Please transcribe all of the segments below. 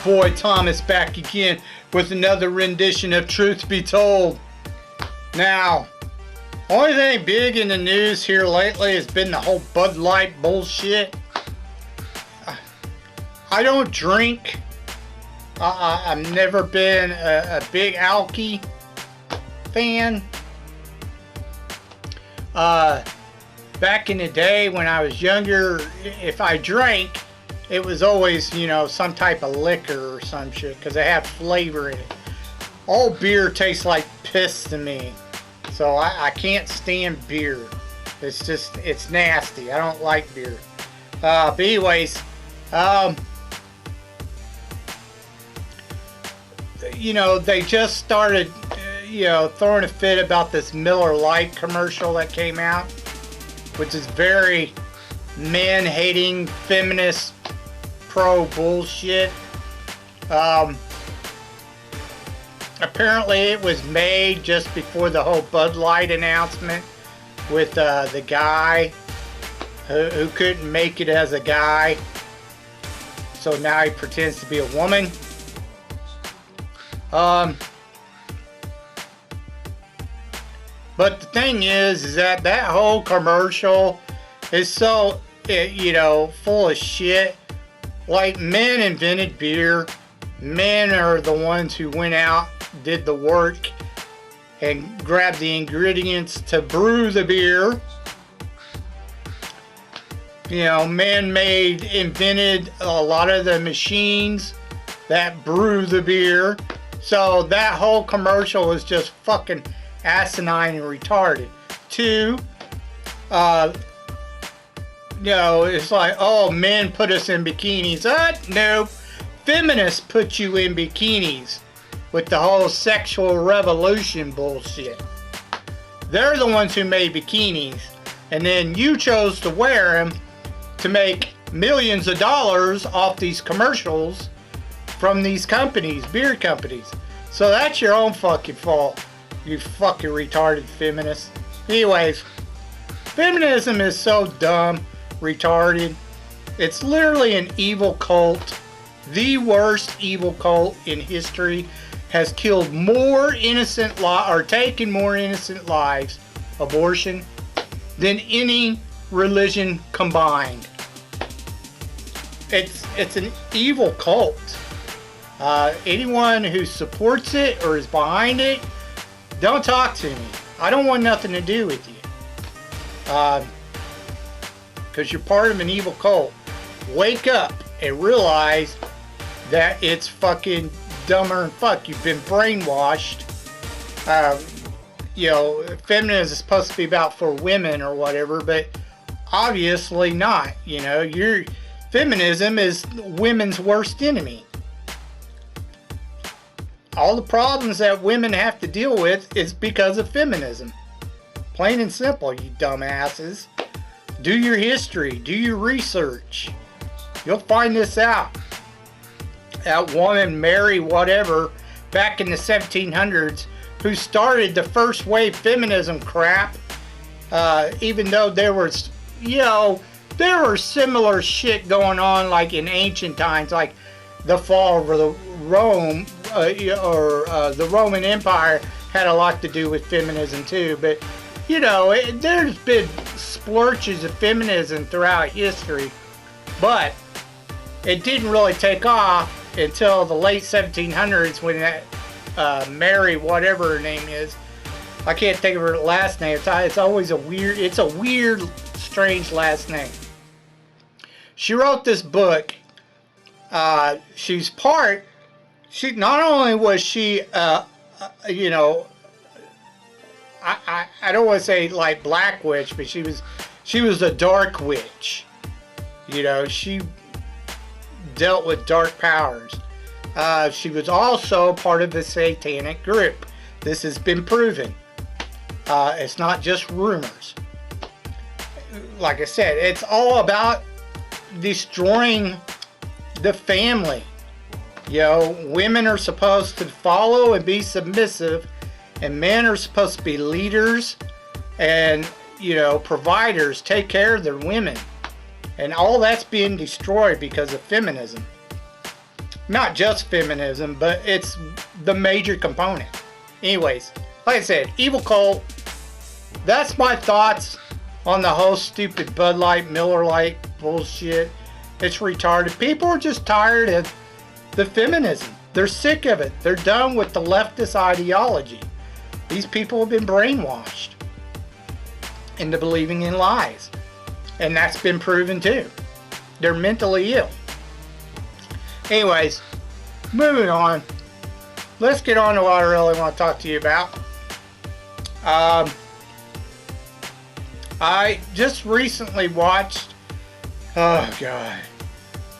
your boy Thomas back again with another rendition of Truth Be Told. Now, only thing big in the news here lately has been the whole Bud Light bullshit. I don't drink. I've never been a big alky fan. Back in the day when I was younger, if I drank, it was always, you know, some type of liquor or some shit, because it had flavor in it. All beer tastes like piss to me, so I can't stand beer. It's just, it's nasty. I don't like beer. But anyways, you know, they just started, you know, throwing a fit about this Miller Lite commercial that came out, which is very man-hating, feminist, pro-bullshit. Apparently it was made just before the whole Bud Light announcement with the guy who couldn't make it as a guy, so now he pretends to be a woman. But the thing is that whole commercial is so, you know, full of shit. Like, men invented beer. Men are the ones who went out, did the work, and grabbed the ingredients to brew the beer. You know, men invented a lot of the machines that brew the beer. So that whole commercial was just fucking asinine and retarded. Two, you know, it's like, oh, men put us in bikinis. No, feminists put you in bikinis with the whole sexual revolution bullshit. They're the ones who made bikinis, and then you chose to wear them to make millions of dollars off these commercials from these companies, beer companies. So that's your own fucking fault, you fucking retarded feminists. Anyways, feminism is so dumb, retarded. It's literally an evil cult. The worst evil cult in history. Has killed more innocent or taken more innocent lives, abortion, than any religion combined. It's an evil cult. Anyone who supports it or is behind it, don't talk to me. I don't want nothing to do with you. Because you're part of an evil cult. Wake up and realize that it's fucking dumber than fuck. You've been brainwashed. You know, feminism is supposed to be about for women or whatever, but obviously not. You know, feminism is women's worst enemy. All the problems that women have to deal with is because of feminism. Plain and simple, you dumbasses. Do your history. Do your research. You'll find this out. That woman, Mary whatever, back in the 1700s, who started the first wave feminism crap, even though there was, you know, there were similar shit going on like in ancient times, like the fall of the Rome, the Roman Empire had a lot to do with feminism too. But, you know, there's been splurges of feminism throughout history, but it didn't really take off until the late 1700s when that Mary, whatever her name is, I can't think of her last name. It's always it's a weird, strange last name. She wrote this book. Not only was she, you know, I don't want to say like black witch, but she was a dark witch. You know, she dealt with dark powers. She was also part of the satanic group. This has been proven. It's not just rumors. Like I said, it's all about destroying the family. You know, women are supposed to follow and be submissive, and men are supposed to be leaders and, you know, providers, take care of their women. And all that's being destroyed because of feminism. Not just feminism, but it's the major component. Anyways, like I said, Evil Cult. That's my thoughts on the whole stupid Bud Light, Miller Lite bullshit. It's retarded. People are just tired of the feminism. They're sick of it. They're done with the leftist ideology. These people have been brainwashed into believing in lies. And that's been proven too. They're mentally ill. Anyways, moving on. Let's get on to what I really want to talk to you about. I just recently watched, oh God,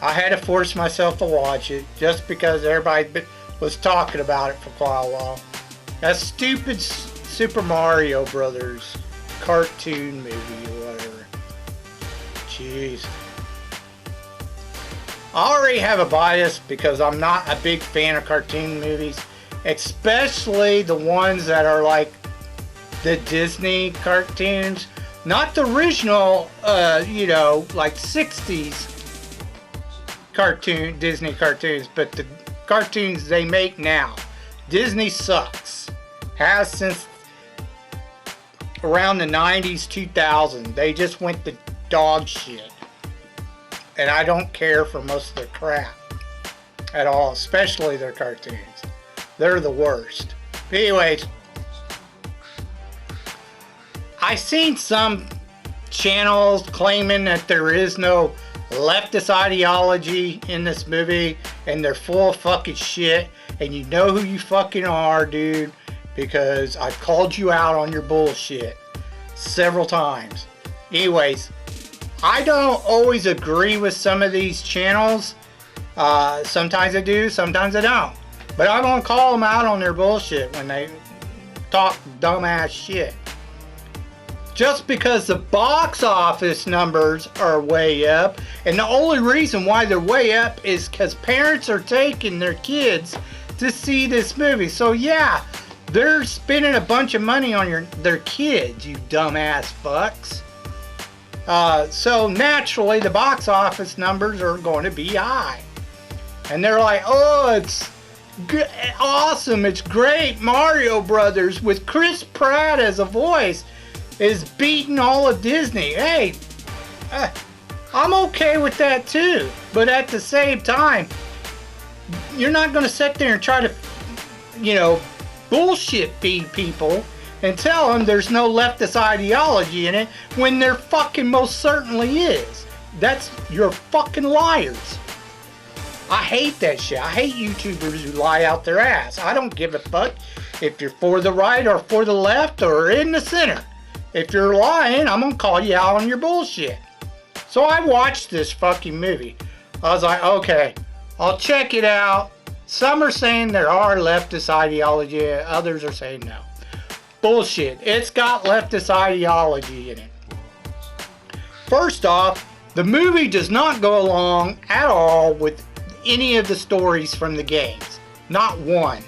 I had to force myself to watch it just because everybody was talking about it for quite a while. That stupid Super Mario Brothers cartoon movie or whatever. Jeez. I already have a bias because I'm not a big fan of cartoon movies, especially the ones that are like the Disney cartoons. Not the original, you know, like 60s Disney cartoons, but the cartoons they make now. Disney sucks. Has since around the 90s, 2000. They just went to dog shit. And I don't care for most of their crap at all, especially their cartoons. They're the worst. But anyways, I seen some channels claiming that there is no leftist ideology in this movie and they're full of fucking shit, and you know who you fucking are, dude, because I called you out on your bullshit several times. Anyways, I don't always agree with some of these channels. Sometimes I do, sometimes I don't. But I'm gonna call them out on their bullshit when they talk dumbass shit. Just because the box office numbers are way up, and the only reason why they're way up is because parents are taking their kids to see this movie. So yeah, they're spending a bunch of money on their kids, you dumbass fucks. So naturally the box office numbers are going to be high. And they're like, oh, it's awesome, it's great, Mario Brothers with Chris Pratt as a voice is beating all of Disney. Hey, I'm okay with that too. But at the same time, you're not going to sit there and try to, you know, bullshit feed people and tell them there's no leftist ideology in it when there fucking most certainly is. You're fucking liars. I hate that shit. I hate YouTubers who lie out their ass. I don't give a fuck if you're for the right or for the left or in the center. If you're lying, I'm gonna call you out on your bullshit. So I watched this fucking movie. I was like, okay, I'll check it out. Some are saying there are leftist ideology, others are saying no. Bullshit. It's got leftist ideology in it. First off, the movie does not go along at all with any of the stories from the games. Not one.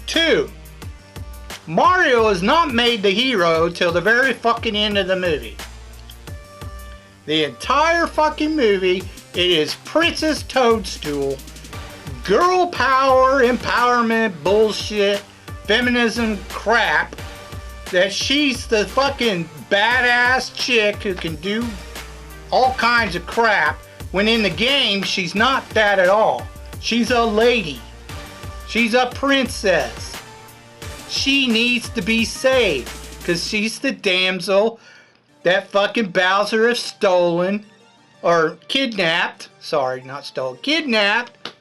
Two, Mario is not made the hero till the very fucking end of the movie. The entire fucking movie, it is Princess Toadstool, girl power, empowerment, bullshit, feminism crap, that she's the fucking badass chick who can do all kinds of crap, when in the game she's not that at all. She's a lady. She's a princess. She needs to be saved because she's the damsel that fucking Bowser has stolen or kidnapped. Sorry, not stolen. Kidnapped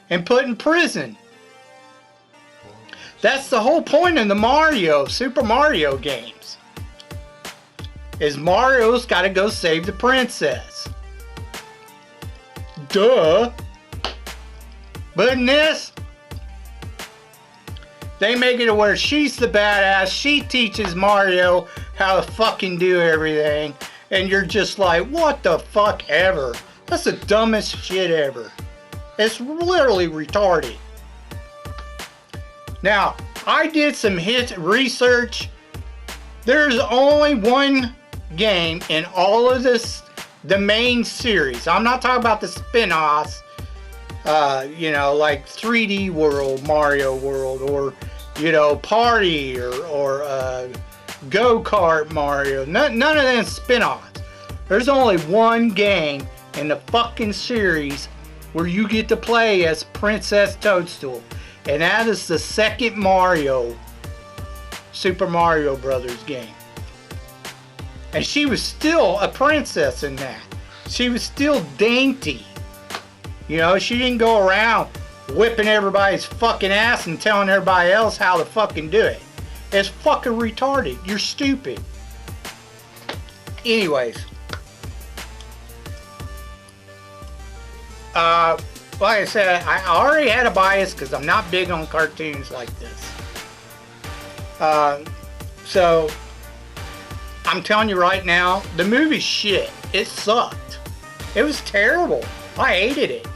and put in prison. That's the whole point of the Super Mario games. Is Mario's got to go save the princess. Duh. But in this, they make it to where she's the badass. She teaches Mario how to fucking do everything. And you're just like, what the fuck ever? That's the dumbest shit ever. It's literally retarded. Now, I did some research. There's only one game in all of this, the main series. I'm not talking about the spin-offs. You know, like 3D World, Mario World, or, you know, Party, or Go-Kart Mario. None of them spin-offs. There's only one game in the fucking series where you get to play as Princess Toadstool, and that is the second Mario, Super Mario Brothers game. And she was still a princess in that. She was still dainty. You know, she didn't go around whipping everybody's fucking ass and telling everybody else how to fucking do it. It's fucking retarded. You're stupid. Anyways. Like I said, I already had a bias because I'm not big on cartoons like this. So, I'm telling you right now, the movie's shit. It sucked. It was terrible. I hated it.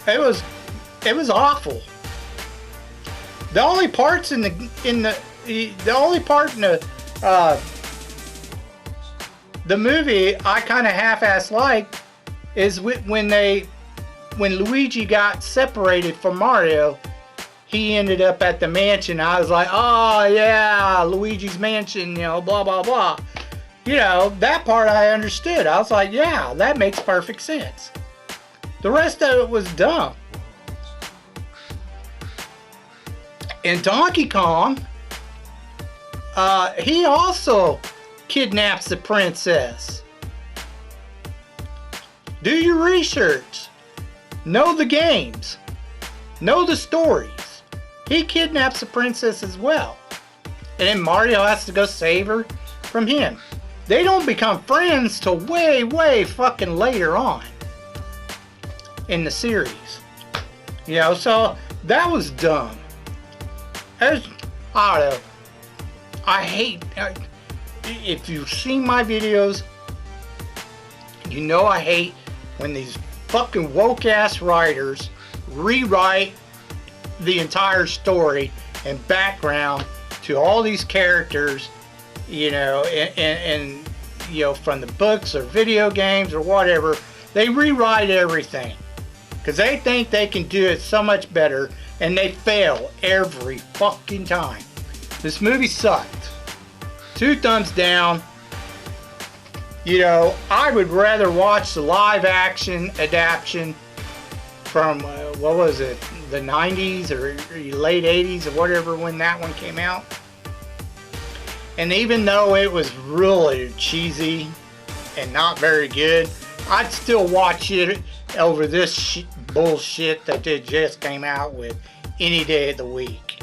It was awful. The only parts the movie I kind of half-ass liked is when Luigi got separated from Mario. He ended up at the mansion. I was like, oh yeah, Luigi's mansion, you know, blah blah blah. You know, that part I understood. I was like, yeah, that makes perfect sense. The rest of it was dumb. And Donkey Kong, he also kidnaps the princess. Do your research. Know the games. Know the stories. He kidnaps the princess as well. And then Mario has to go save her from him. They don't become friends till way, way fucking later on in the series. You know, so that was dumb. I don't know. I hate, if you've seen my videos, you know I hate when these fucking woke ass writers rewrite the entire story and background to all these characters, you know, and you know, from the books or video games or whatever. They rewrite everything because they think they can do it so much better, and they fail every fucking time. This movie sucked. 2 thumbs down. You know, I would rather watch the live action adaptation from, what was it, the 90s or late 80s or whatever when that one came out. And even though it was really cheesy and not very good, I'd still watch it over this bullshit that they just came out with any day of the week.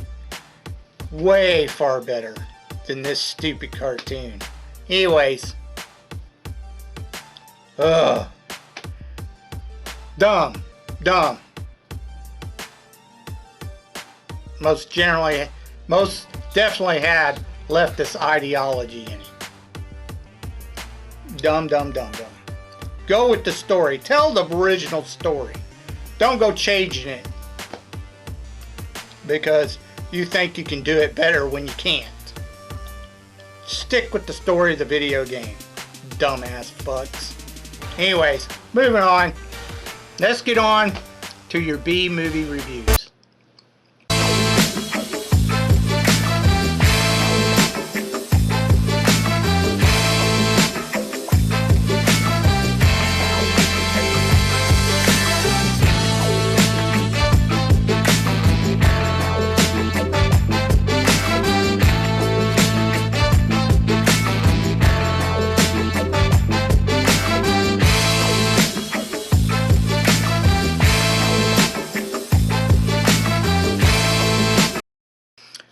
Way far better than this stupid cartoon. Anyways. Ugh. Dumb. Most definitely had leftist ideology in it. Dumb. Go with the story. Tell the original story. Don't go changing it because you think you can do it better when you can't. Stick with the story of the video game. Dumbass fucks. Anyways, moving on. Let's get on to your B-movie reviews.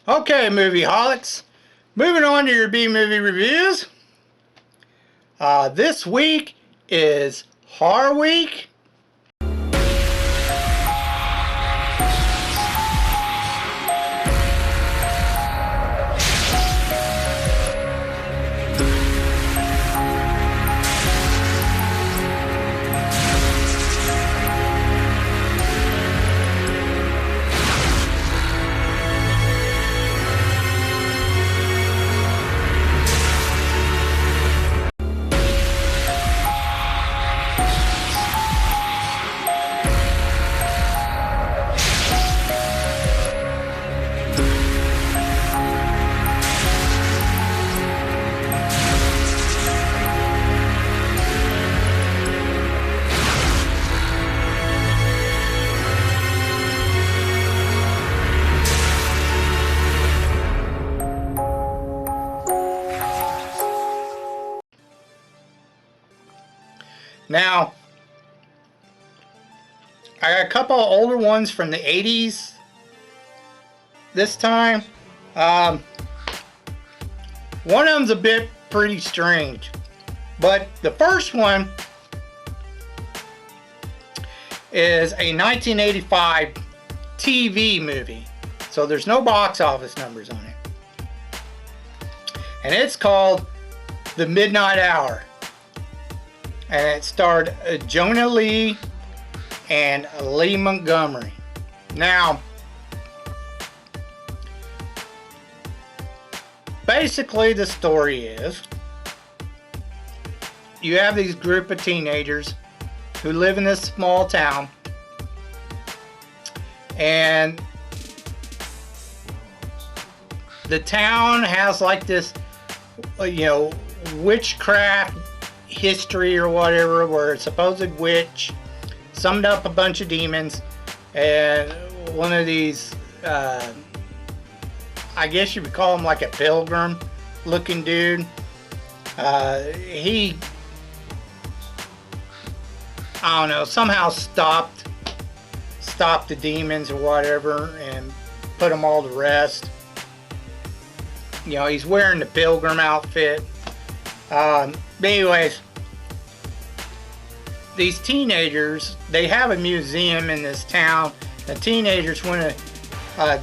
Okay, movie-holics. Moving on to your B-movie reviews. This week is Horror Week. Now, I got a couple of older ones from the 80s this time. One of them's a bit pretty strange. But the first one is a 1985 TV movie. So there's no box office numbers on it. And it's called The Midnight Hour. And it starred Jonah Lee and Lee Montgomery. Now, basically the story is, you have these group of teenagers who live in this small town, and the town has like this, you know, witchcraft history or whatever, where a supposed witch summoned up a bunch of demons, and one of these, I guess you would call him like a pilgrim looking dude, he, I don't know, somehow stopped the demons or whatever and put them all to rest. You know, he's wearing the pilgrim outfit. But anyways, these teenagers, they have a museum in this town. The teenagers want to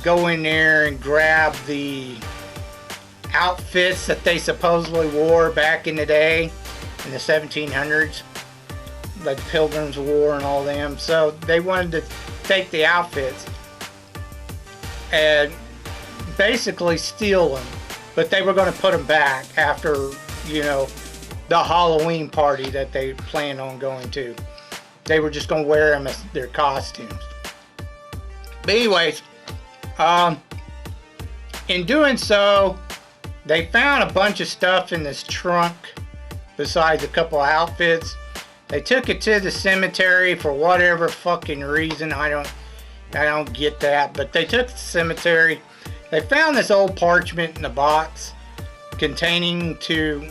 go in there and grab the outfits that they supposedly wore back in the day, in the 1700s, like the Pilgrims wore and all them. So they wanted to take the outfits and basically steal them, but they were going to put them back after, you know, the Halloween party that they planned on going to. They were just going to wear them as their costumes. But anyways, in doing so, they found a bunch of stuff in this trunk besides a couple of outfits. They took it to the cemetery for whatever fucking reason. I don't get that, but they took it to the cemetery. They found this old parchment in a box containing to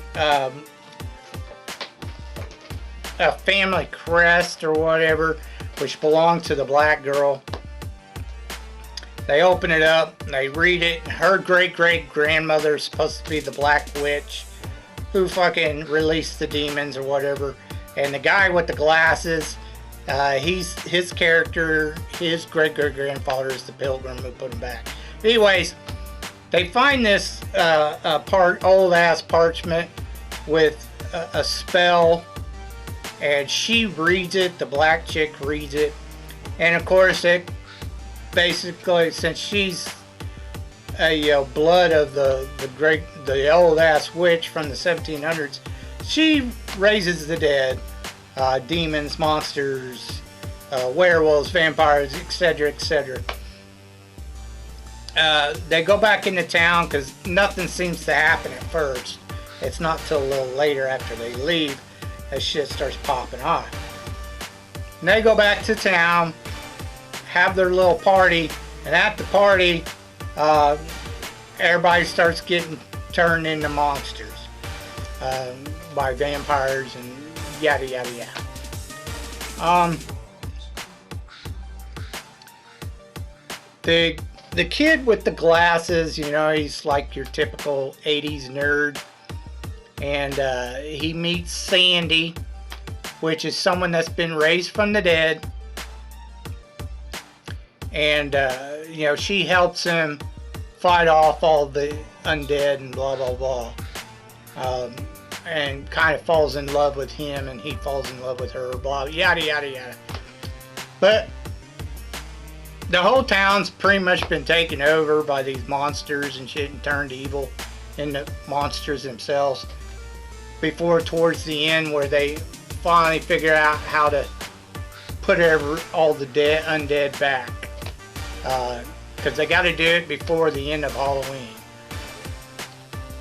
a family crest or whatever, which belonged to the black girl. They open it up, they read it. Her great-great-grandmother is supposed to be the black witch who fucking released the demons or whatever. And the guy with the glasses, his character, his great-great-grandfather is the pilgrim who put him back. Anyways, they find this old-ass parchment with a spell, and she reads it, the black chick reads it, and of course it basically, since she's a blood of the old-ass witch from the 1700s, she raises the dead, demons, monsters, werewolves, vampires, etc., etc. They go back into town because nothing seems to happen at first. It's not till a little later after they leave that shit starts popping off. And they go back to town, have their little party, and at the party, everybody starts getting turned into monsters by vampires and yada yada yada. The kid with the glasses, you know, he's like your typical 80s nerd, and he meets Sandy, which is someone that's been raised from the dead, and you know, she helps him fight off all the undead and blah blah blah, and kind of falls in love with him, and he falls in love with her, blah yada yada yada. But the whole town's pretty much been taken over by these monsters and shit and turned evil into monsters themselves, before towards the end where they finally figure out how to put all the undead back, because they got to do it before the end of Halloween,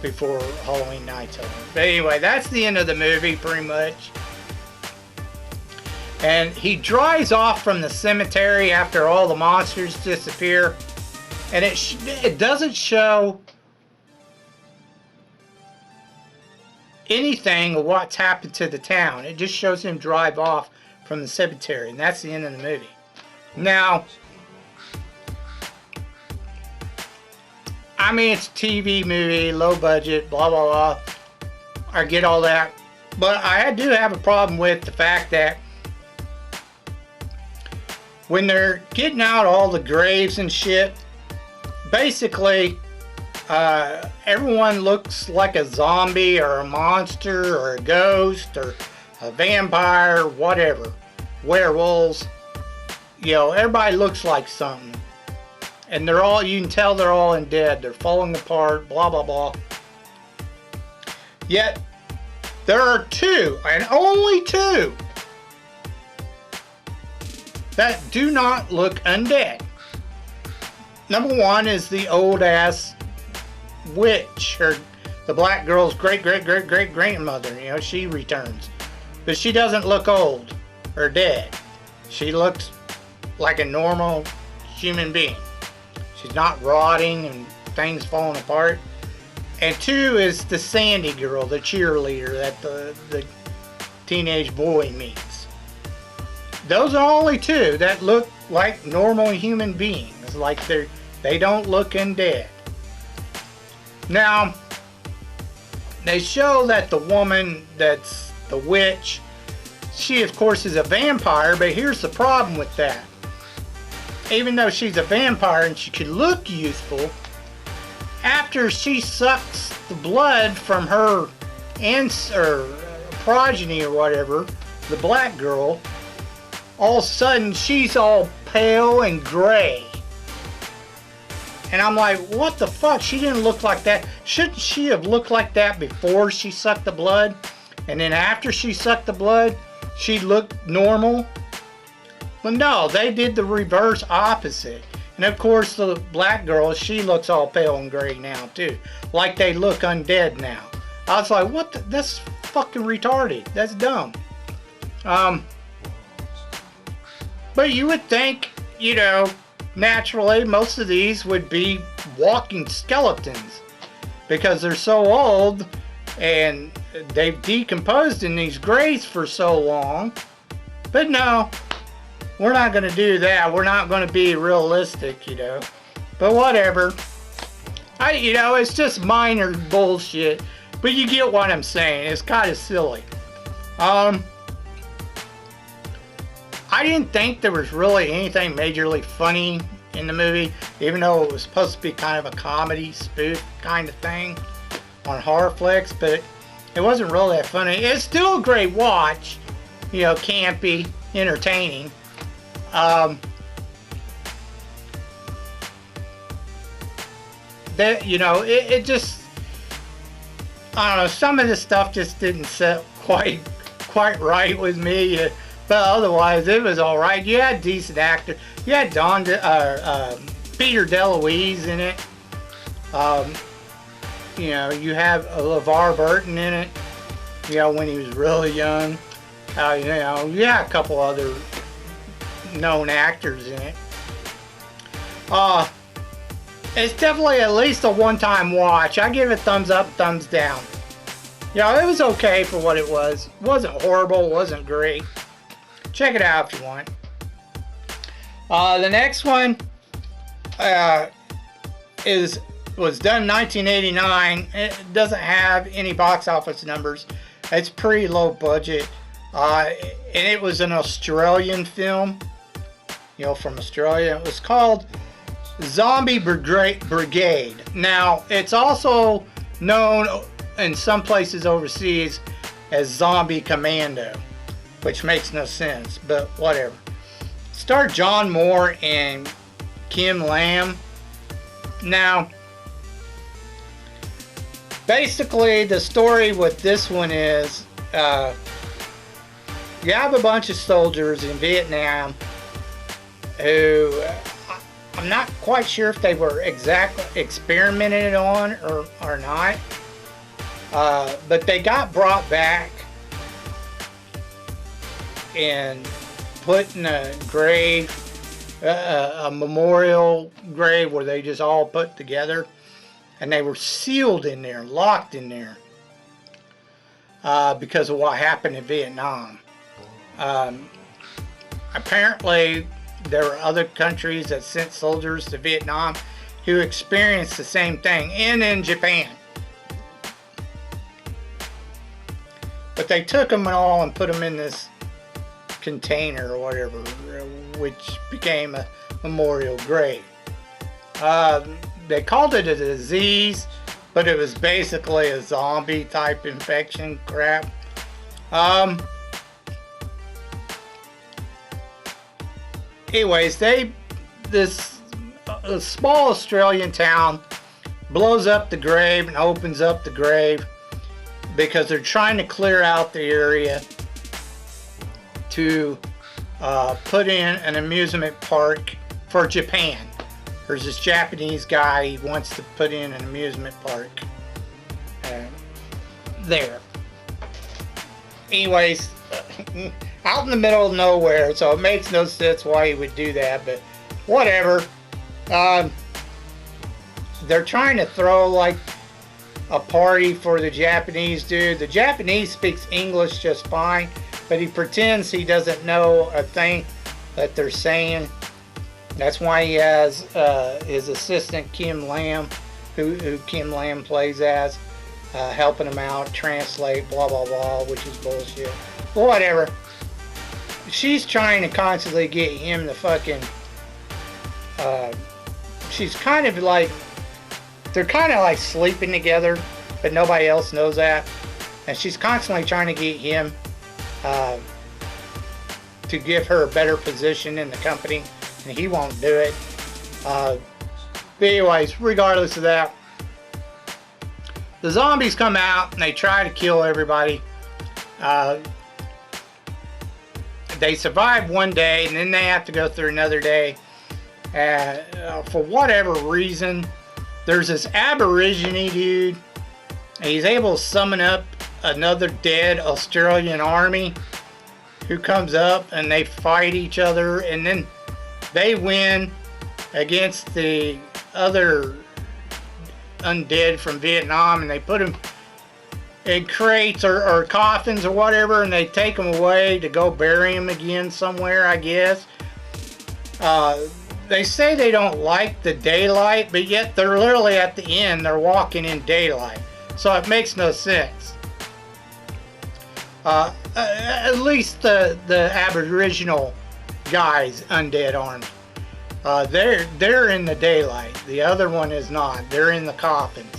before Halloween night's over. But anyway, that's the end of the movie pretty much. And he drives off from the cemetery after all the monsters disappear, and it doesn't show anything of what's happened to the town. It just shows him drive off from the cemetery, and that's the end of the movie. Now, I mean, it's a TV movie, low budget, blah, blah, blah. I get all that. But I do have a problem with the fact that when they're getting out all the graves and shit, basically, everyone looks like a zombie or a monster or a ghost or a vampire, whatever. Werewolves. You know, everybody looks like something. And they're all, you can tell they're all undead. They're falling apart, blah, blah, blah. Yet, there are two, and only two, that do not look undead. Number one is the old ass witch, or the black girl's great grandmother. You know, she returns, but she doesn't look old or dead. She looks like a normal human being. She's not rotting and things falling apart. And two is the Sandy girl, the cheerleader that the teenage boy meets. Those are only two that look like normal human beings, like they don't look undead. Now, they show that the woman that's the witch, she of course is a vampire, but here's the problem with that. Even though she's a vampire and she can look youthful, after she sucks the blood from her progeny or whatever, the black girl, all of a sudden she's all pale and gray. And I'm like, what the fuck? She didn't look like that. Shouldn't she have looked like that before she sucked the blood? And then after she sucked the blood, she looked normal? Well, no, they did the reverse opposite. And of course, the black girl, she looks all pale and gray now, too. Like they look undead now. I was like, what the? That's fucking retarded. That's dumb. But you would think, you know, naturally, most of these would be walking skeletons. Because they're so old, and they've decomposed in these graves for so long. But no. We're not going to do that. We're not going to be realistic, you know. But whatever. You know, it's just minor bullshit. But you get what I'm saying. It's kind of silly. I didn't think there was really anything majorly funny in the movie. Even though it was supposed to be kind of a comedy, spoof kind of thing on horror flicks. But it wasn't really that funny. It's still a great watch. You know, campy, entertaining. That, you know, it just, I don't know, some of the stuff just didn't set quite right with me, but otherwise it was all right. You had decent actors. You had Peter DeLuise in it. You know, you have LeVar Burton in it. You know, when he was really young. You know, you had a couple other known actors in it. It's definitely at least a one-time watch. I give it thumbs up, thumbs down. You know, it was okay for what it was. It wasn't horrible, it wasn't great. Check it out if you want. The next one was done in 1989. It doesn't have any box office numbers. It's pretty low budget. And it was an Australian film. You know, from Australia. It was called Zombie Brigade. Now, it's also known in some places overseas as Zombie Commando, which makes no sense, but whatever. Starred John Moore and Kim Lamb. Now, basically, the story with this one is you have a bunch of soldiers in Vietnam who I'm not quite sure if they were exactly experimented on or not, but they got brought back and put in a grave, a memorial grave where they just all put together, and they were sealed in there, locked in there. because of what happened in Vietnam. Apparently, there were other countries that sent soldiers to Vietnam who experienced the same thing, and in Japan. But they took them all and put them in this container or whatever, which became a memorial grave. They called it a disease, but it was basically a zombie type infection crap. Anyways, this small Australian town blows up the grave and opens up the grave because they're trying to clear out the area to put in an amusement park for Japan. There's this Japanese guy, he wants to put in an amusement park there. Anyways, out in the middle of nowhere, so it makes no sense why he would do that, but whatever. They're trying to throw like a party for the Japanese dude. The Japanese speaks English just fine, but he pretends he doesn't know a thing that they're saying. That's why he has his assistant Kim Lam, who Kim Lam plays as, helping him out, translate, blah blah blah, which is bullshit. But whatever. She's trying to constantly get him to fucking. She's kind of like, they're kind of like sleeping together, but nobody else knows that. And she's constantly trying to get him to give her a better position in the company, and he won't do it. But anyways, regardless of that, the zombies come out and they try to kill everybody. They survive one day, and then they have to go through another day. For whatever reason, there's this Aborigine dude, and he's able to summon up another dead Australian army who comes up, and they fight each other, and then they win against the other undead from Vietnam, and they put them in crates or coffins or whatever, and they take them away to go bury them again somewhere, I guess. They say they don't like the daylight, but yet they're literally at the end, they're walking in daylight. So it makes no sense. At least the Aboriginal guys, undead army. They're in the daylight. The other one is not. They're in the coffins.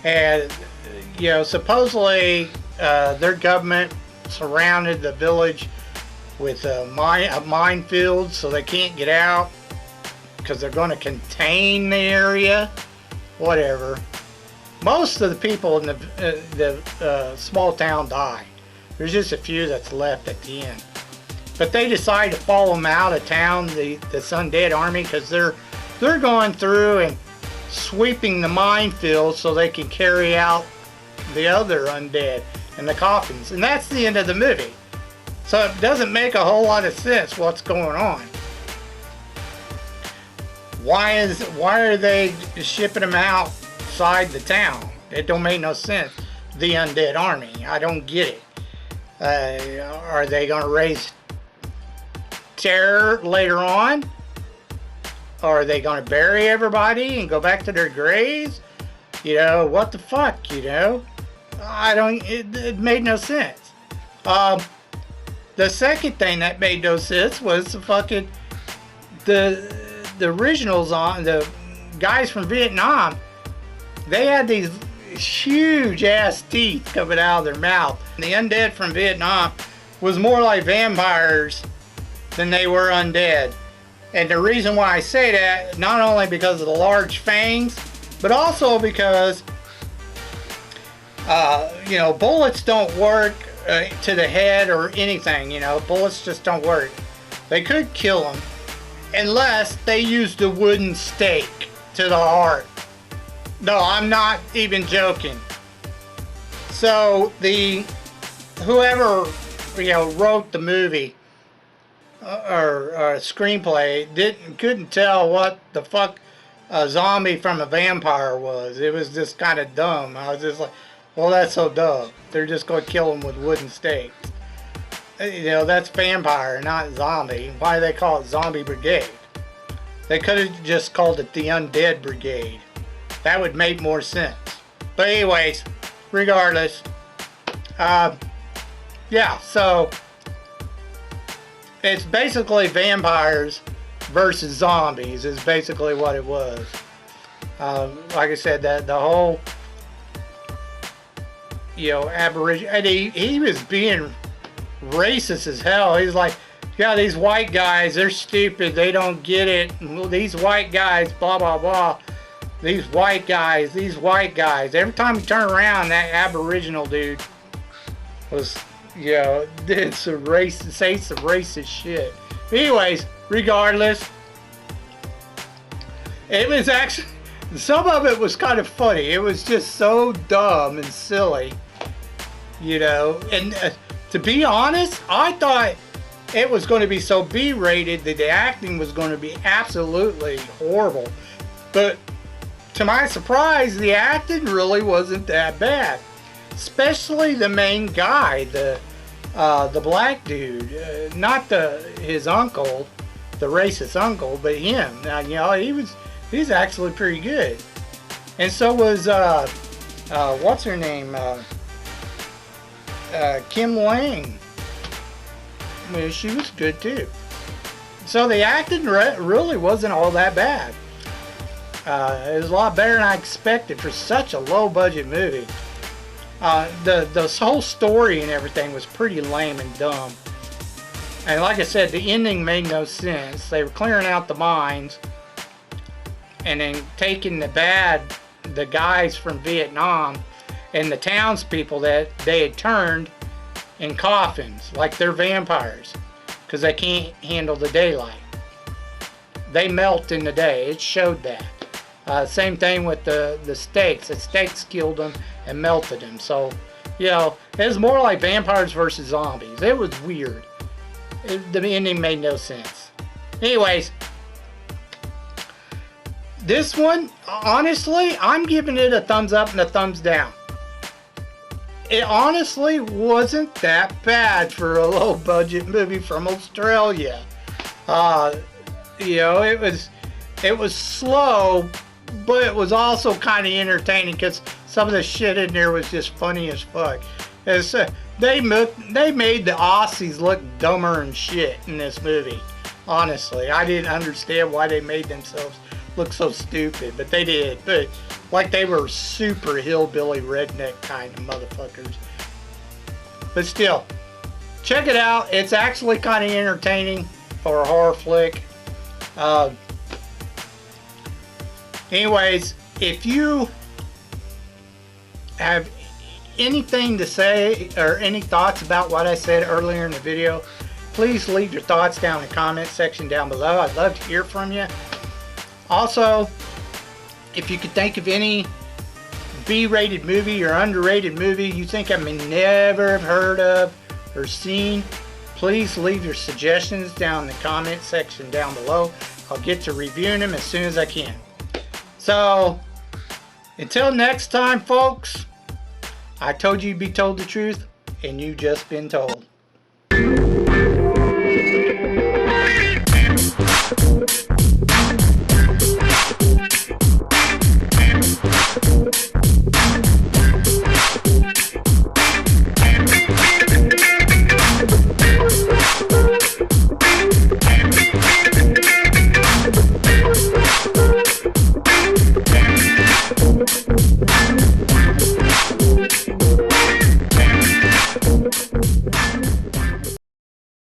And, you know, supposedly their government surrounded the village with a minefield, so they can't get out because they're going to contain the area. Whatever. Most of the people in the small town die. There's just a few that's left at the end. But they decide to follow them out of town, the undead army, because they're going through and sweeping the minefield so they can carry out the other undead in the coffins. And that's the end of the movie. So it doesn't make a whole lot of sense what's going on. Why are they shipping them outside the town? It don't make no sense. The undead army. I don't get it. Are they going to raise terror later on? Or are they going to bury everybody and go back to their graves? You know, what the fuck, you know? It made no sense. The second thing that made no sense was the fucking, the originals on, the guys from Vietnam, they had these huge ass teeth coming out of their mouth. The undead from Vietnam was more like vampires than they were undead. And the reason why I say that, not only because of the large fangs, but also because, you know, bullets don't work to the head or anything, you know. Bullets just don't work. They could kill them unless they used a wooden stake to the heart. No, I'm not even joking. So whoever, you know, wrote the movie or screenplay couldn't tell what the fuck a zombie from a vampire was. It was just kind of dumb. I was just like, Well, that's so dumb. They're just going to kill them with wooden stakes. You know, that's vampire, not zombie. Why do they call it Zombie Brigade? They could have just called it the Undead Brigade. That would make more sense. But anyways, regardless, yeah, so it's basically vampires versus zombies is basically what it was. Like I said, that the whole, you know, aborigine, and he was being racist as hell. He's like, yeah, these white guys, they're stupid, they don't get it. These white guys, blah blah blah. These white guys, these white guys. Every time you turn around, that Aboriginal dude was, you know, did some racist, say some racist shit. Anyways, regardless, it was actually, some of it was kind of funny. It was just so dumb and silly, you know. And to be honest, I thought it was going to be so B-rated that the acting was going to be absolutely horrible. But to my surprise, the acting really wasn't that bad. Especially the main guy, the black dude, not his uncle, the racist uncle, but him. Now, you know, he's actually pretty good. And so was what's her name, Kim Wang. I mean, she was good too. So the acting really wasn't all that bad. It was a lot better than I expected for such a low budget movie. The whole story and everything was pretty lame and dumb. And like I said, the ending made no sense. They were clearing out the mines and then taking the guys from Vietnam and the townspeople that they had turned in coffins, like they're vampires, because they can't handle the daylight. They melt in the day. It showed that. Same thing with the stakes. The stakes killed them and melted them. So, you know, it was more like vampires versus zombies. It was weird. The ending made no sense. Anyways, this one, honestly, I'm giving it a thumbs up and a thumbs down. It honestly wasn't that bad for a low budget movie from Australia. You know, it was slow, but it was also kind of entertaining because some of the shit in there was just funny as fuck. They made the Aussies look dumber and shit in this movie. Honestly, I didn't understand why they made themselves look so stupid, but they did. But like they were super hillbilly redneck kind of motherfuckers. But still, check it out. It's actually kind of entertaining for a horror flick. Anyways, if you have anything to say or any thoughts about what I said earlier in the video, please leave your thoughts down in the comment section down below. I'd love to hear from you. Also, if you could think of any B-rated movie or underrated movie you think I may never have heard of or seen, please leave your suggestions down in the comment section down below. I'll get to reviewing them as soon as I can. So, until next time, folks, I told you you'd be told the truth, and you just been told.